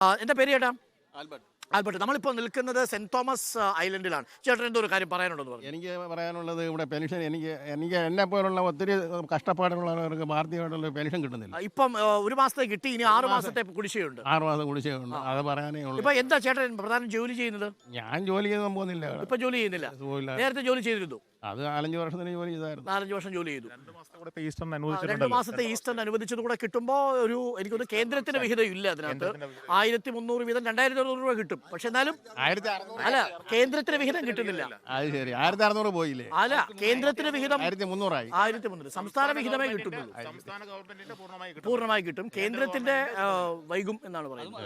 എൻ്റെ പേര് ചേട്ടാ ആൽബർട്ട്. നമ്മളിപ്പോൾ നിൽക്കുന്നത് സെന്റ് തോമസ് ഐലൻഡിലാണ്. ചേട്ടൻ എന്തോ ഒരു കാര്യം പറയാനുണ്ടെന്ന് പറഞ്ഞു. എനിക്ക് പറയാനുള്ളത് ഇവിടെ പെൻഷൻ എനിക്ക് എന്നെ പോലുള്ള ഒത്തിരി കഷ്ടപ്പാടുള്ളവർക്ക് ഭാരതീയമായിട്ടുള്ള പെൻഷൻ കിട്ടുന്നില്ല. ഇപ്പം ഒരു മാസത്തെ കിട്ടി, ഇനി 6 മാസത്തെ കുടിശ്ശികയുണ്ട്. 6 മാസം കുടിശ്ശികയുണ്ട്. അത് പറയാനേ ഉള്ളൂ. ഇപ്പൊ എന്താ ചേട്ടൻ പ്രധാനം ജോലി ചെയ്യുന്നത്? ഞാൻ ജോലി ചെയ്തൊന്നും പോകുന്നില്ല. ഇപ്പൊ ജോലി ചെയ്യുന്നില്ല. നേരത്തെ ജോലി ചെയ്തിരുന്നു. അത് 4-5 വർഷത്തിന് ജോലി ചെയ്തായിരുന്നു. 4-5 വർഷം ജോലി ചെയ്തു. 2 മാസത്തെ ഈസ്റ്റർ അനുവദിച്ചത് കൂടെ കിട്ടുമ്പോൾ എനിക്കൊന്ന് കേന്ദ്രത്തിന്റെ വിഹിതം ഇല്ല അതിനകത്ത്. 1300 വീതം 2200 രൂപ കിട്ടും. പക്ഷെ എന്നാലും അല്ല, കേന്ദ്രത്തിന് വിഹിതം കിട്ടുന്നില്ല. അത് ശരി, 1600 പോയില്ലേ? അല്ല, കേന്ദ്രത്തിന് വിഹിതം 1300 ആയി. 1300. സംസ്ഥാന വിഹിതമേ കിട്ടുന്നുള്ളൂ. പൂർണ്ണമായി കിട്ടും. കേന്ദ്രത്തിന്റെ വൈകും എന്നാണ് പറയുന്നത്.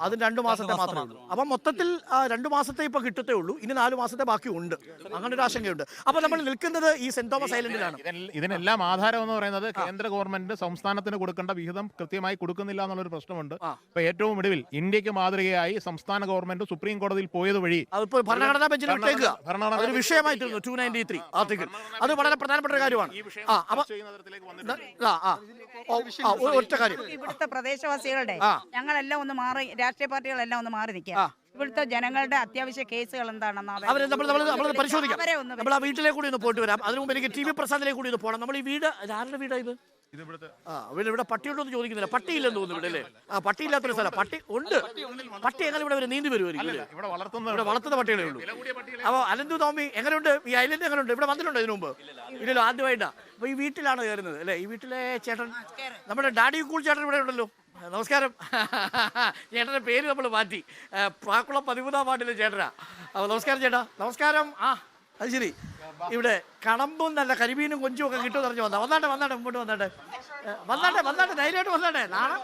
അത് 2 മാസത്തെ മാത്രമേ ഉള്ളൂ. അപ്പൊ മൊത്തത്തിൽ 2 മാസത്തെ ഇപ്പൊ കിട്ടത്തേ ഉള്ളൂ. ഇനി 4 മാസത്തെ ബാക്കി ഉണ്ട്. അങ്ങനെ ഒരു ആശങ്കയുണ്ട്. അപ്പൊ നമ്മൾ നിൽക്കുന്നത് ഈ സെന്റ് തോമസ് ഐലൻഡിലാണ്. ഇതിനെല്ലാം ആധാരം എന്ന് പറയുന്നത് കേന്ദ്ര ഗവൺമെന്റ് സംസ്ഥാനത്തിന് കൊടുക്കേണ്ട വിഹിതം കൃത്യമായി കൊടുക്കുന്നില്ല എന്നുള്ളൊരു പ്രശ്നമുണ്ട്. ഇപ്പൊ ഏറ്റവും ഒടുവിൽ ഇന്ത്യക്ക് മാതൃകയായി സംസ്ഥാന ഗവൺമെന്റ് സുപ്രീം കോടതിയിൽ പോയത് വഴി ഭരണഘടനാ ബെഞ്ചിൽ ഒരു വിഷയമായി തീർന്നു. 293 ആർട്ടിക്കിൾ. അത് വളരെ പ്രധാനപ്പെട്ട ഒരു കാര്യമാണ്. ഒറ്റ കാര്യം, ഇവിടുത്തെ പ്രദേശവാസികളുടെ ഞങ്ങളെല്ലാം ഒന്ന് മാറി, രാഷ്ട്രീയ പാർട്ടികളെല്ലാം ഒന്ന് മാറി നിൽക്കുക. ഇവിടുത്തെ ജനങ്ങളുടെ അത്യാവശ്യ കേസുകൾ എന്താണെന്ന് നമ്മൾ പരിശോധിക്കാം. നമ്മൾ ആ വീട്ടിലേക്ക് കൂടി ഒന്ന് പോയിട്ട് വരാം. അതിനു മുമ്പ് എനിക്ക് TV പ്രസാദിലേക്ക് കൂടി ഒന്ന് പോകണം. നമ്മൾ ഈ വീട് ആരുടെ വീടാ ഇത്? ഇവിടെ പട്ടിയുണ്ടോ എന്ന് ചോദിക്കുന്നില്ല. പട്ടിയില്ലെന്ന് തോന്നുന്നു ഇവിടെ, അല്ലേ? പട്ടിയില്ലാത്തൊരു സ്ഥലം. പട്ടി ഉണ്ട്. പട്ടി എങ്ങനെ ഇവിടെ നീന്തി വരുമായിരിക്കും? ഇവിടെ വളർത്തുന്ന പട്ടികളേ ഉള്ളൂ. അപ്പോൾ അനന്തു തോമി എങ്ങനെയുണ്ട്? ഈ ഐലൻഡ് എങ്ങനെയുണ്ട്? ഇവിടെ വന്നിട്ടുണ്ടോ ഇതിനു മുമ്പ്? ഇല്ലല്ലോ, ആദ്യമായിട്ടാ. അപ്പോൾ ഈ വീട്ടിലാണ് കയറുന്നത്, അല്ലേ? ഈ വീട്ടിലെ ചേട്ടൻ, നമ്മുടെ ഡാഡി കൂൾ ചേട്ടൻ ഇവിടെ ഉണ്ടല്ലോ. നമസ്കാരം. ചേട്ടൻ്റെ പേര് നമ്മൾ മാറ്റി. പ്രാക്കുളം 13-ാം വാർഡിലെ ചേട്ടനാ. അപ്പോൾ നമസ്കാരം ചേട്ടാ. നമസ്കാരം. അത് ശരി. ഇവിടെ കണമ്പും നല്ല കരിമീനും കൊഞ്ചും ഒക്കെ കിട്ടുമെന്ന് അറിഞ്ഞു വന്നാട്ടെ മുമ്പോട്ട് വന്നാട്ടെ ധൈര്യമായിട്ട് വന്നാട്ടെ. നാളെ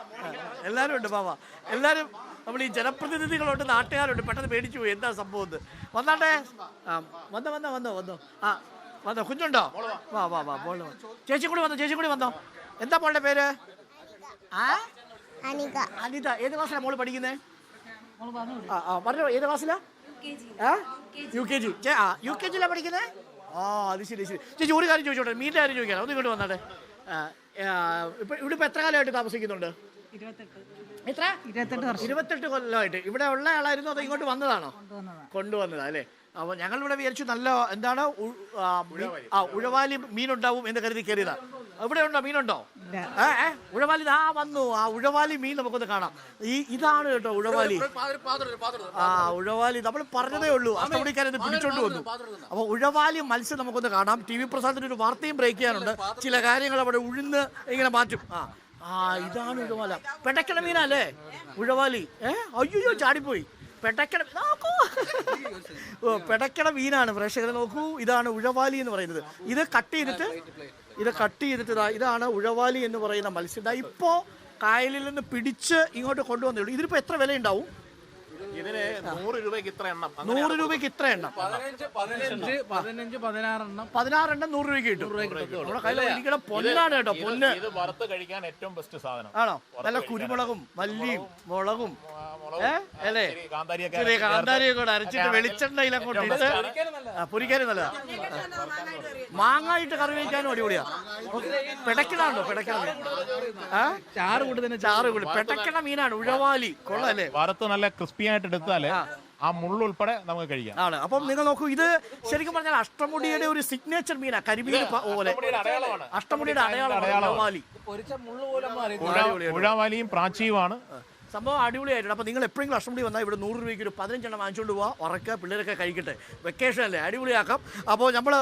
എല്ലാവരും ഉണ്ട് പാവ. എല്ലാവരും നമ്മൾ ഈ ജനപ്രതിനിധികളുണ്ട്, നാട്ടുകാരുണ്ട്. പെട്ടെന്ന് പേടിച്ചു പോയി എന്താ സംഭവം എന്ന്. വന്നാട്ടെ. വന്നോ. കുഞ്ഞുണ്ടോ? വാ. ചേച്ചി കൂടി വന്നോ. എന്താ മോളുടെ പേര്? അനിത. ഏത് ക്ലാസ്സിലാ മോള് പഠിക്കുന്നത്? പറഞ്ഞോ, ഏത് ക്ലാസ്സിലാ? UKG. UKG പഠിക്കുന്നത്? അത് ശരി. ചേച്ചി ഒരു കാര്യം ചോദിച്ചോട്ടെ, മീൻ്റെ കാര്യം ചോദിക്കാം. ഒന്ന് ഇങ്ങോട്ട് വന്നാട്ടെ. ഇപ്പൊ ഇവിടെ ഇപ്പൊ എത്ര കാലമായിട്ട് താമസിക്കുന്നുണ്ട്? 28 കൊല്ലമായിട്ട്. ഇവിടെ ഉള്ള ആളായിരുന്നു അതോ ഇങ്ങോട്ട് വന്നതാണോ? കൊണ്ടുവന്നതാ, അല്ലേ? അപ്പോൾ ഞങ്ങളിവിടെ വിചാരിച്ചു നല്ല എന്താണ് ഉഴവാലി മീനുണ്ടാവും എന്ന് കരുതി കയറിയതാ. ഇവിടെ ഉണ്ടോ? മീനുണ്ടോ? ഉഴവാലി വന്നു. ഉഴവാലി മീൻ നമുക്കൊന്ന് കാണാം. ഇതാണ് കേട്ടോ ഉഴവാലി. ഉഴവാലി നമ്മൾ പറഞ്ഞതേ ഉള്ളൂ. അഷ്ടമുടിക്കാരത് പിടിച്ചോണ്ട് വന്നു. അപ്പോൾ ഉഴവാലി മത്സ്യം നമുക്കൊന്ന് കാണാം. TV പ്രസാദിന് ഒരു വാർത്തയും ബ്രേക്ക് ചെയ്യാനുണ്ട്. ചില കാര്യങ്ങൾ അവിടെ ഉഴുന്ന് ഇങ്ങനെ മാറ്റും. ഇതാണ് ഉഴവാല. പെടക്കണ മീനല്ലേ ഉഴവാലി? അയ്യോ, ചാടിപ്പോയി. പെടക്കണ മീനാണ്. പ്രേക്ഷകരെ നോക്കൂ, ഇതാണ് ഉഴവാലി എന്ന് പറയുന്നത്. ഇത് കട്ട് ചെയ്തിട്ട് ഇതാണ് ഉഴവാലി എന്ന് പറയുന്ന മത്സ്യം. ഇപ്പോൾ കായലിൽ നിന്ന് പിടിച്ച് ഇങ്ങോട്ട് കൊണ്ടുവന്നേ ഉള്ളൂ. ഇതിനിപ്പോൾ എത്ര വില ഉണ്ടാവും? ഇതിന് 100 രൂപയ്ക്ക് ഇത്ര എണ്ണം. 100 രൂപയ്ക്ക് ഇത്ര എണ്ണം. 16 എണ്ണം 100 രൂപയ്ക്ക് കിട്ടും. നമ്മുടെ കയ്യിൽ പൊന്നാണ് കേട്ടോ, പൊന്ന്. ഇത് വറുത്ത് കഴിക്കാൻ ഏറ്റവും ബെസ്റ്റ് സാധനം. ആണോ? നല്ല കുരുമുളകും മല്ലിയും മുളകും അല്ലേ? കാന്താരിയൊക്കെ കൂടെ അരച്ചിട്ട് വെളിച്ചെണ്ണയിൽ അങ്ങോട്ട് ഇട്ട് പൊരിക്കാനും നല്ലതാ. മാങ്ങായിട്ട് കറി വയ്ക്കാനും അടിപൊളിയാ. പെടക്കണോ? ചാറ് കൂടി പെടക്കണ മീനാണ് ഉഴവാലി. കൊള്ളാല്ലേ? വറുത്ത് നല്ല ക്രിസ്പി ആയിട്ട് എടുത്താല് ആ മുള്ളുൾപ്പെടെ നമുക്ക് കഴിക്കാം. ആണ്. അപ്പം നിങ്ങൾ നോക്കൂ, ഇത് ശരിക്കും പറഞ്ഞാൽ അഷ്ടമുടിയുടെ ഒരു സിഗ്നേച്ചർ മീനാ. കരിമീൻ പോലെ അഷ്ടമുടിയുടെ അടയാളമാണ് ഉഴവാലിയും പ്രാച്ചിയുമാണ് സംഭവം. അടിപൊളിയായിട്ടുണ്ട്. അപ്പോൾ നിങ്ങൾ എപ്പോഴെങ്കിലും അഷ്ടമുടി വന്നാൽ ഇവിടെ 100 രൂപയ്ക്ക് ഒരു 15 എണ്ണം വാങ്ങിച്ചുകൊണ്ട് പോവാ. ഉറക്കുക, പിള്ളേരൊക്കെ കഴിക്കട്ടെ. വെക്കേഷൻ അല്ലേ, അടിപൊളിയാക്കാം. അപ്പോൾ നമ്മൾ